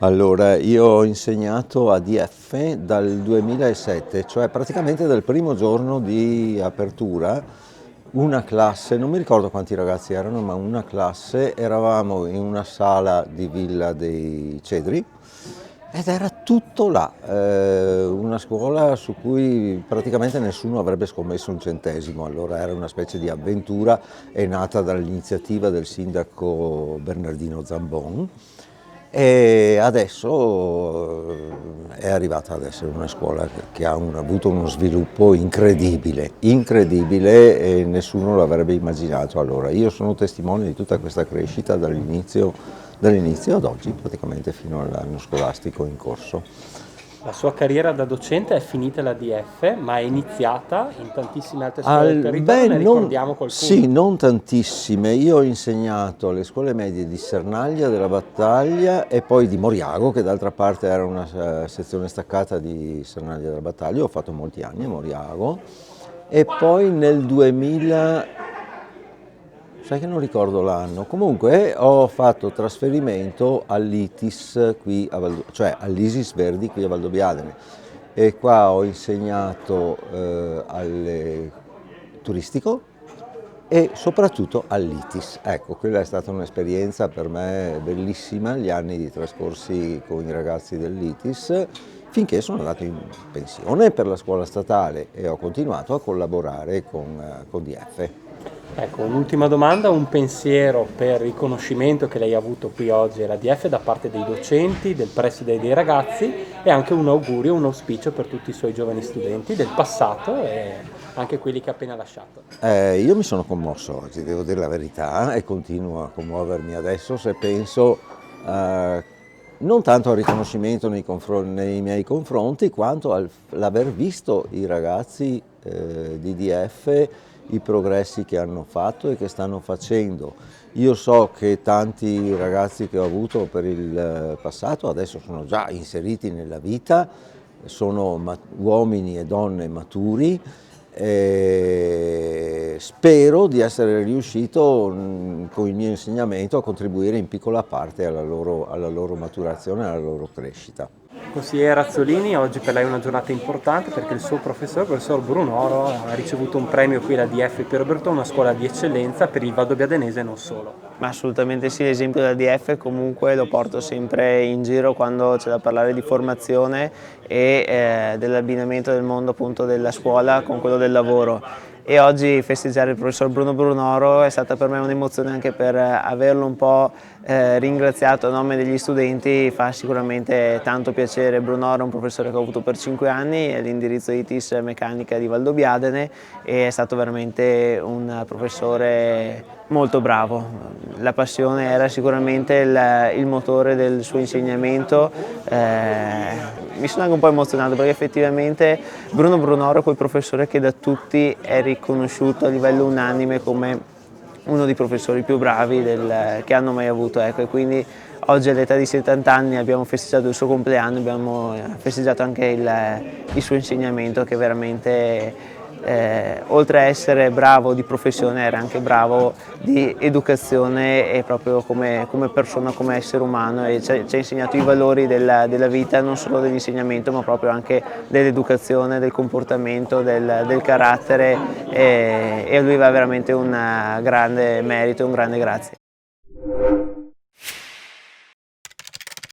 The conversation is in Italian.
Allora, io ho insegnato ADF dal 2007, cioè praticamente dal primo giorno di apertura, una classe, non mi ricordo quanti ragazzi erano, ma una classe, eravamo in una sala di Villa dei Cedri ed era tutto là, una scuola su cui praticamente nessuno avrebbe scommesso un centesimo, allora era una specie di avventura, è nata dall'iniziativa del sindaco Bernardino Zambon e adesso è arrivata ad essere una scuola che ha avuto uno sviluppo incredibile, incredibile e nessuno l'avrebbe immaginato allora. Io sono testimone di tutta questa crescita dall'inizio ad oggi, praticamente fino all'anno scolastico in corso. La sua carriera da docente è finita alla DF, ma è iniziata in tantissime altre scuole del territorio, ne ricordiamo qualcuna. Sì, non tantissime. Io ho insegnato alle scuole medie di Sernaglia della Battaglia e poi di Moriago, che d'altra parte era una sezione staccata di Sernaglia della Battaglia. Ho fatto molti anni a Moriago e poi nel 2000, sai che non ricordo l'anno, comunque ho fatto trasferimento all'ITIS qui cioè all'ISIS Verdi qui a Valdobbiadene e qua ho insegnato al turistico e soprattutto all'ITIS. Ecco, quella è stata un'esperienza per me bellissima, gli anni trascorsi con i ragazzi dell'ITIS, finché sono andato in pensione per la scuola statale e ho continuato a collaborare con DF. Ecco, un'ultima domanda, un pensiero per il riconoscimento che lei ha avuto qui oggi alla DF da parte dei docenti, del preside e dei ragazzi e anche un augurio, un auspicio per tutti i suoi giovani studenti del passato e anche quelli che ha appena lasciato. Io mi sono commosso oggi, devo dire la verità, e continuo a commuovermi adesso se penso non tanto al riconoscimento nei miei confronti, quanto all'aver visto i ragazzi di DF, i progressi che hanno fatto e che stanno facendo. Io so che tanti ragazzi che ho avuto per il passato adesso sono già inseriti nella vita, sono uomini e donne maturi e spero di essere riuscito con il mio insegnamento a contribuire in piccola parte alla loro maturazione e alla loro crescita. Consigliere Razzolini, oggi per lei è una giornata importante perché il suo professore, il professor Brunoro, ha ricevuto un premio qui alla DF Piero Bertone, una scuola di eccellenza per il valdobbiadenese e non solo. Ma assolutamente sì, l'esempio della DF comunque lo porto sempre in giro quando c'è da parlare di formazione e dell'abbinamento del mondo appunto della scuola con quello del lavoro. E oggi festeggiare il professor Bruno Brunoro è stata per me un'emozione anche per averlo un po' ringraziato a nome degli studenti, fa sicuramente tanto piacere. Brunoro è un professore che ho avuto per 5 anni, è l'indirizzo ITIS Meccanica di Valdobbiadene e è stato veramente un professore molto bravo. La passione era sicuramente il motore del suo insegnamento. Mi sono anche un po' emozionato perché effettivamente Bruno Brunoro è quel professore che da tutti è riconosciuto a livello unanime come uno dei professori più bravi che hanno mai avuto. Ecco, e quindi oggi all'età di 70 anni abbiamo festeggiato il suo compleanno, abbiamo festeggiato anche il suo insegnamento che veramente oltre a essere bravo di professione era anche bravo di educazione e proprio come persona, come essere umano e ci ha insegnato i valori della vita, non solo dell'insegnamento ma proprio anche dell'educazione, del comportamento, del carattere e a lui va veramente un grande merito e un grande grazie.